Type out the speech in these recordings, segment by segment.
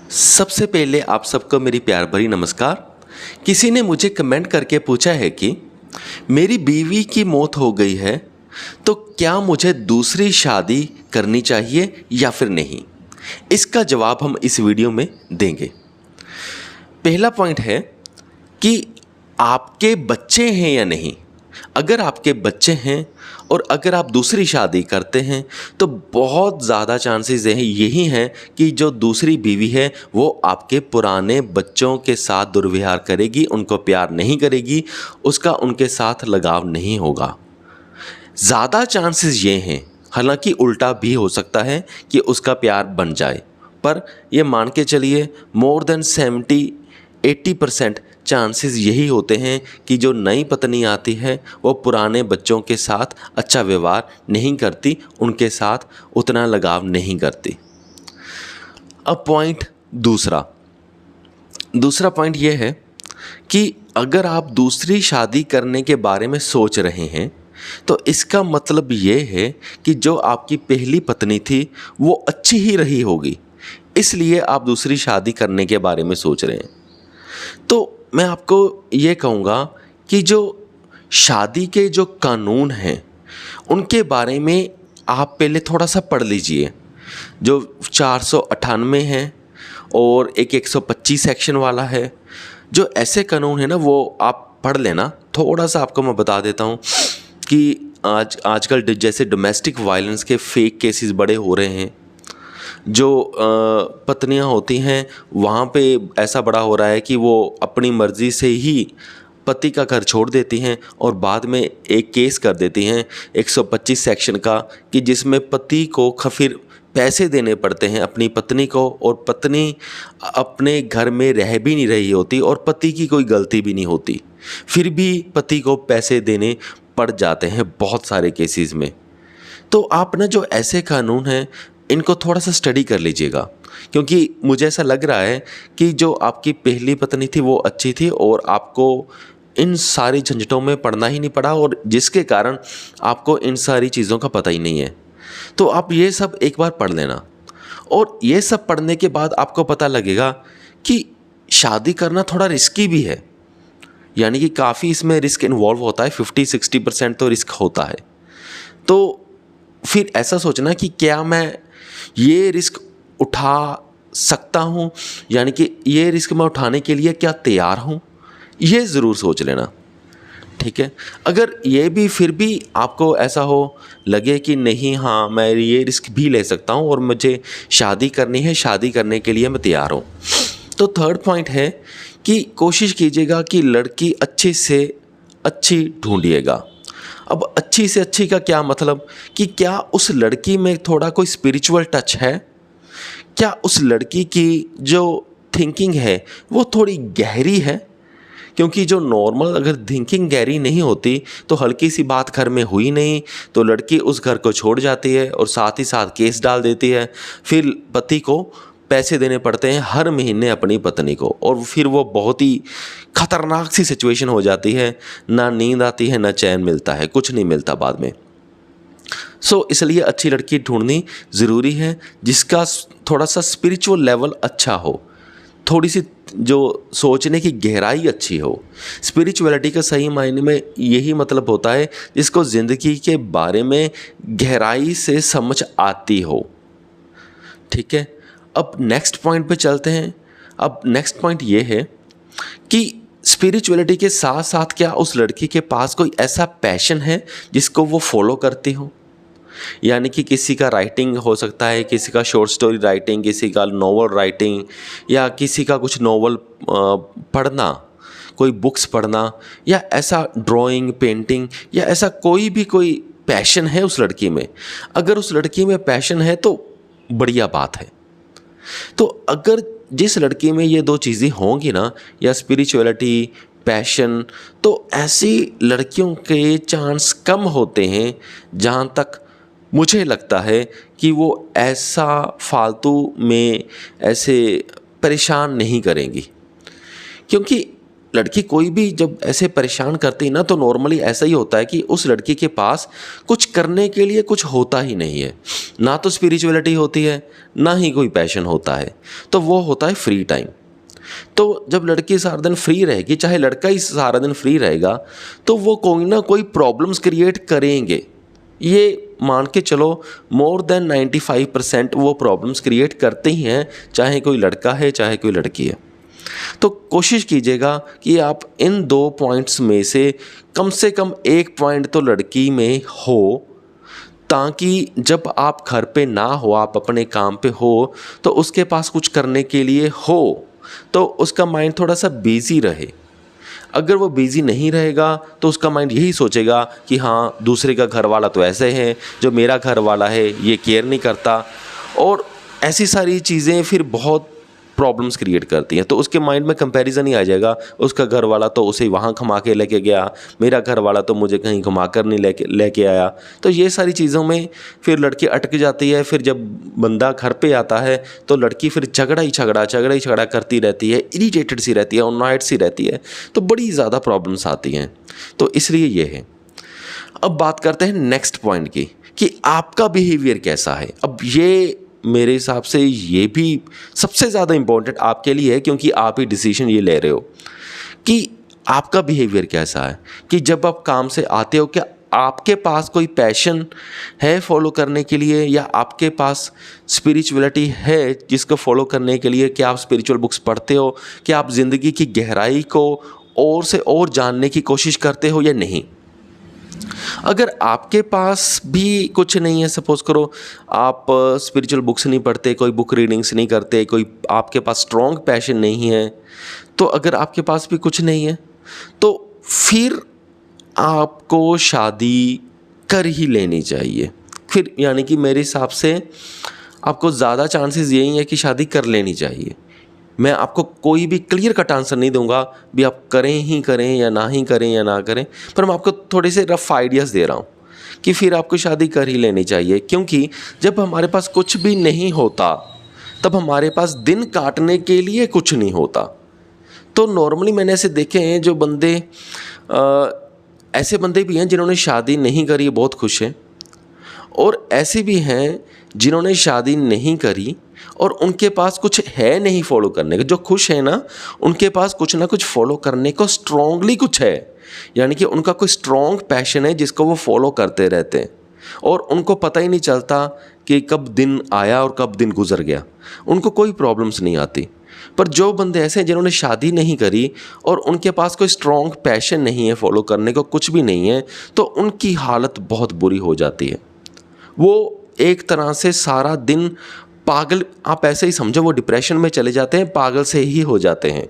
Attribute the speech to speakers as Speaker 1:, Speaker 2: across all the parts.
Speaker 1: सबसे पहले आप सबको मेरी प्यार भरी नमस्कार। किसी ने मुझे कमेंट करके पूछा है कि मेरी बीवी की मौत हो गई है, तो क्या मुझे दूसरी शादी करनी चाहिए या फिर नहीं। इसका जवाब हम इस वीडियो में देंगे। पहला पॉइंट है कि आपके बच्चे हैं या नहीं। अगर आपके बच्चे हैं और अगर आप दूसरी शादी करते हैं तो बहुत ज़्यादा चांसेस हैं यही हैं कि जो दूसरी बीवी है वो आपके पुराने बच्चों के साथ दुर्व्यवहार करेगी, उनको प्यार नहीं करेगी, उसका उनके साथ लगाव नहीं होगा। ज़्यादा चांसेस ये हैं, हालांकि उल्टा भी हो सकता है कि उसका प्यार बन जाए, पर ये मान के चलिए मोर देन 70-80% चांसेस यही होते हैं कि जो नई पत्नी आती है वो पुराने बच्चों के साथ अच्छा व्यवहार नहीं करती, उनके साथ उतना लगाव नहीं करती। अब पॉइंट दूसरा पॉइंट ये है कि अगर आप दूसरी शादी करने के बारे में सोच रहे हैं तो इसका मतलब ये है कि जो आपकी पहली पत्नी थी वो अच्छी ही रही होगी, इसलिए आप दूसरी शादी करने के बारे में सोच रहे हैं। तो मैं आपको ये कहूँगा कि जो शादी के जो कानून हैं उनके बारे में आप पहले थोड़ा सा पढ़ लीजिए। जो 498 है और एक 125 सेक्शन वाला है, जो ऐसे कानून है ना वो आप पढ़ लेना। थोड़ा सा आपको मैं बता देता हूँ कि आजकल जैसे डोमेस्टिक वायलेंस के फेक केसेस बड़े हो रहे हैं। जो पत्नियां होती हैं वहाँ पे ऐसा बड़ा हो रहा है कि वो अपनी मर्ज़ी से ही पति का घर छोड़ देती हैं और बाद में एक केस कर देती हैं 125 सेक्शन का, कि जिसमें पति को फिर पैसे देने पड़ते हैं अपनी पत्नी को, और पत्नी अपने घर में रह भी नहीं रही होती और पति की कोई गलती भी नहीं होती, फिर भी पति को पैसे देने पड़ जाते हैं बहुत सारे केसेस में। तो आप ना जो ऐसे कानून हैं इनको थोड़ा सा स्टडी कर लीजिएगा, क्योंकि मुझे ऐसा लग रहा है कि जो आपकी पहली पत्नी थी वो अच्छी थी और आपको इन सारी झंझटों में पड़ना ही नहीं पड़ा, और जिसके कारण आपको इन सारी चीज़ों का पता ही नहीं है। तो आप ये सब एक बार पढ़ लेना, और ये सब पढ़ने के बाद आपको पता लगेगा कि शादी करना थोड़ा रिस्की भी है, यानी कि काफ़ी इसमें रिस्क इन्वॉल्व होता है। 50-60% तो रिस्क होता है। तो फिर ऐसा सोचना कि क्या मैं ये रिस्क उठा सकता हूँ, यानी कि ये रिस्क मैं उठाने के लिए क्या तैयार हूँ, ये ज़रूर सोच लेना। ठीक है। अगर ये भी फिर भी आपको ऐसा हो लगे कि नहीं, हाँ मैं ये रिस्क भी ले सकता हूँ और मुझे शादी करनी है, शादी करने के लिए मैं तैयार हूँ, तो थर्ड पॉइंट है कि कोशिश कीजिएगा कि लड़की अच्छी से अच्छी ढूंढिएगा। अब अच्छी से अच्छी का क्या मतलब कि क्या उस लड़की में थोड़ा कोई स्पिरिचुअल टच है, क्या उस लड़की की जो थिंकिंग है वो थोड़ी गहरी है, क्योंकि जो नॉर्मल अगर थिंकिंग गहरी नहीं होती तो हल्की सी बात घर में हुई नहीं तो लड़की उस घर को छोड़ जाती है और साथ ही साथ केस डाल देती है, फिर पति को पैसे देने पड़ते हैं हर महीने अपनी पत्नी को, और फिर वो बहुत ही खतरनाक सी सिचुएशन हो जाती है, ना नींद आती है ना चैन मिलता है, कुछ नहीं मिलता बाद में। इसलिए अच्छी लड़की ढूंढनी ज़रूरी है जिसका थोड़ा सा स्पिरिचुअल लेवल अच्छा हो, थोड़ी सी जो सोचने की गहराई अच्छी हो। स्पिरिचुअलिटी का सही मायने में यही मतलब होता है जिसको ज़िंदगी के बारे में गहराई से समझ आती हो। ठीक है। अब नेक्स्ट पॉइंट पे चलते हैं। अब नेक्स्ट पॉइंट ये है कि स्पिरिचुअलिटी के साथ साथ क्या उस लड़की के पास कोई ऐसा पैशन है जिसको वो फॉलो करती हो, यानी कि किसी का राइटिंग हो सकता है, किसी का शॉर्ट स्टोरी राइटिंग, किसी का नॉवल राइटिंग, या किसी का कुछ नॉवल पढ़ना, कोई बुक्स पढ़ना, या ऐसा ड्राइंग पेंटिंग, या ऐसा कोई पैशन है उस लड़की में। अगर उस लड़की में पैशन है तो बढ़िया बात है। तो अगर जिस लड़की में ये दो चीज़ें होंगी ना, या स्पिरिचुअलिटी, पैशन, तो ऐसी लड़कियों के चांस कम होते हैं, जहाँ तक मुझे लगता है कि वो ऐसा फालतू में ऐसे परेशान नहीं करेंगी, क्योंकि लड़की कोई भी जब ऐसे परेशान करती है ना, तो नॉर्मली ऐसा ही होता है कि उस लड़की के पास कुछ करने के लिए कुछ होता ही नहीं है। ना तो स्पिरिचुअलिटी होती है, ना ही कोई पैशन होता है, तो वो होता है फ्री टाइम। तो जब लड़की सारा दिन फ्री रहेगी, चाहे लड़का ही सारा दिन फ्री रहेगा, तो वो कोई ना कोई प्रॉब्लम्स क्रिएट करेंगे। ये मान के चलो मोर देन 95% वो प्रॉब्लम्स क्रिएट करते ही हैं, चाहे कोई लड़का है चाहे कोई लड़की है। तो कोशिश कीजिएगा कि आप इन 2 पॉइंट्स में से कम एक पॉइंट तो लड़की में हो, ताकि जब आप घर पे ना हो, आप अपने काम पे हो, तो उसके पास कुछ करने के लिए हो, तो उसका माइंड थोड़ा सा बिजी रहे। अगर वो बिजी नहीं रहेगा तो उसका माइंड यही सोचेगा कि हाँ, दूसरे का घर वाला तो ऐसे है, जो मेरा घर वाला है ये केयर नहीं करता, और ऐसी सारी चीज़ें फिर बहुत प्रॉब्लम्स क्रिएट करती हैं। तो उसके माइंड में कंपैरिजन ही आ जाएगा, उसका घर वाला तो उसे वहाँ घुमा के लेके गया, मेरा घर वाला तो मुझे कहीं घुमा कर नहीं लेके आया। तो ये सारी चीज़ों में फिर लड़की अटक जाती है। फिर जब बंदा घर पे आता है तो लड़की फिर झगड़ा ही झगड़ा करती रहती है, इरिटेटेड सी रहती है, अननॉयड सी रहती है, तो बड़ी ज़्यादा प्रॉब्लम्स आती हैं। तो इसलिए ये है। अब बात करते हैं नेक्स्ट पॉइंट की कि आपका बिहेवियर कैसा है। अब ये मेरे हिसाब से ये भी सबसे ज़्यादा इम्पोर्टेंट आपके लिए है, क्योंकि आप ही डिसीजन ये ले रहे हो कि आपका बिहेवियर कैसा है। कि जब आप काम से आते हो, क्या आपके पास कोई पैशन है फॉलो करने के लिए, या आपके पास स्पिरिचुअलिटी है जिसको फॉलो करने के लिए, क्या आप स्पिरिचुअल बुक्स पढ़ते हो, क्या आप ज़िंदगी की गहराई को और से और जानने की कोशिश करते हो या नहीं। अगर आपके पास भी कुछ नहीं है, सपोज करो आप स्पिरिचुअल बुक्स नहीं पढ़ते, कोई बुक रीडिंग्स नहीं करते, कोई आपके पास स्ट्रॉन्ग पैशन नहीं है, तो अगर आपके पास भी कुछ नहीं है तो फिर आपको शादी कर ही लेनी चाहिए। फिर यानी कि मेरे हिसाब से आपको ज़्यादा चांसेस यही है कि शादी कर लेनी चाहिए। मैं आपको कोई भी क्लियर कट आंसर नहीं दूंगा भी आप करें ही करें या ना ही करें या ना करें, पर मैं आपको थोड़े से रफ आइडियाज़ दे रहा हूँ कि फिर आपको शादी कर ही लेनी चाहिए। क्योंकि जब हमारे पास कुछ भी नहीं होता, तब हमारे पास दिन काटने के लिए कुछ नहीं होता। तो नॉर्मली मैंने ऐसे देखे हैं जो बंदे ऐसे बंदे भी हैं जिन्होंने शादी नहीं करी, बहुत खुश हैं, और ऐसे भी हैं जिन्होंने शादी नहीं करी और उनके पास कुछ है नहीं फॉलो करने का। जो खुश है ना, उनके पास कुछ ना कुछ फॉलो करने को स्ट्रॉन्गली कुछ है, यानी कि उनका कोई स्ट्रॉन्ग पैशन है जिसको वो फॉलो करते रहते हैं, और उनको पता ही नहीं चलता कि कब दिन आया और कब दिन गुजर गया, उनको कोई प्रॉब्लम्स नहीं आती। पर जो बंदे ऐसे हैं जिन्होंने शादी नहीं करी और उनके पास कोई स्ट्रॉन्ग पैशन नहीं है फॉलो करने को, कुछ भी नहीं है, तो उनकी हालत बहुत बुरी हो जाती है। वो एक तरह से सारा दिन पागल, आप ऐसे ही समझो, वो डिप्रेशन में चले जाते हैं, पागल से ही हो जाते हैं,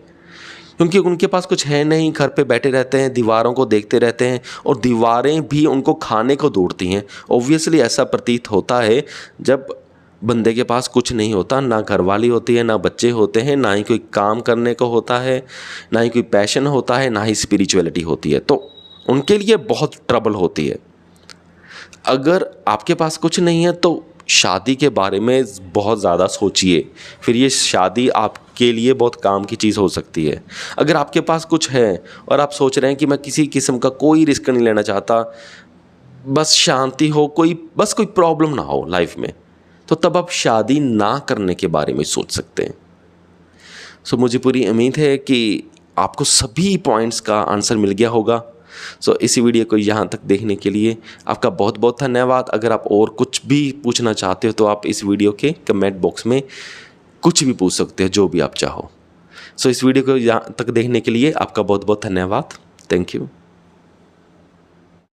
Speaker 1: क्योंकि उनके पास कुछ है नहीं। घर पे बैठे रहते हैं, दीवारों को देखते रहते हैं, और दीवारें भी उनको खाने को ढूंढती हैं। ऑब्वियसली ऐसा प्रतीत होता है जब बंदे के पास कुछ नहीं होता, ना घरवाली होती है, ना बच्चे होते हैं, ना ही कोई काम करने को होता है, ना ही कोई पैशन होता है, ना ही स्पिरिचुअलिटी होती है, तो उनके लिए बहुत ट्रबल होती है। अगर आपके पास कुछ नहीं है तो शादी के बारे में बहुत ज़्यादा सोचिए, फिर ये शादी आपके लिए बहुत काम की चीज़ हो सकती है। अगर आपके पास कुछ है और आप सोच रहे हैं कि मैं किसी किस्म का कोई रिस्क नहीं लेना चाहता, बस शांति हो, बस कोई प्रॉब्लम ना हो लाइफ में, तो तब आप शादी ना करने के बारे में सोच सकते हैं। सो मुझे पूरी उम्मीद है कि आपको सभी पॉइंट्स का आंसर मिल गया होगा। सो इसी वीडियो को यहाँ तक देखने के लिए आपका बहुत बहुत धन्यवाद। अगर आप और कुछ भी पूछना चाहते हो तो आप इस वीडियो के कमेंट बॉक्स में कुछ भी पूछ सकते हो, जो भी आप चाहो। सो इस वीडियो को यहाँ तक देखने के लिए आपका बहुत बहुत धन्यवाद। Thank you.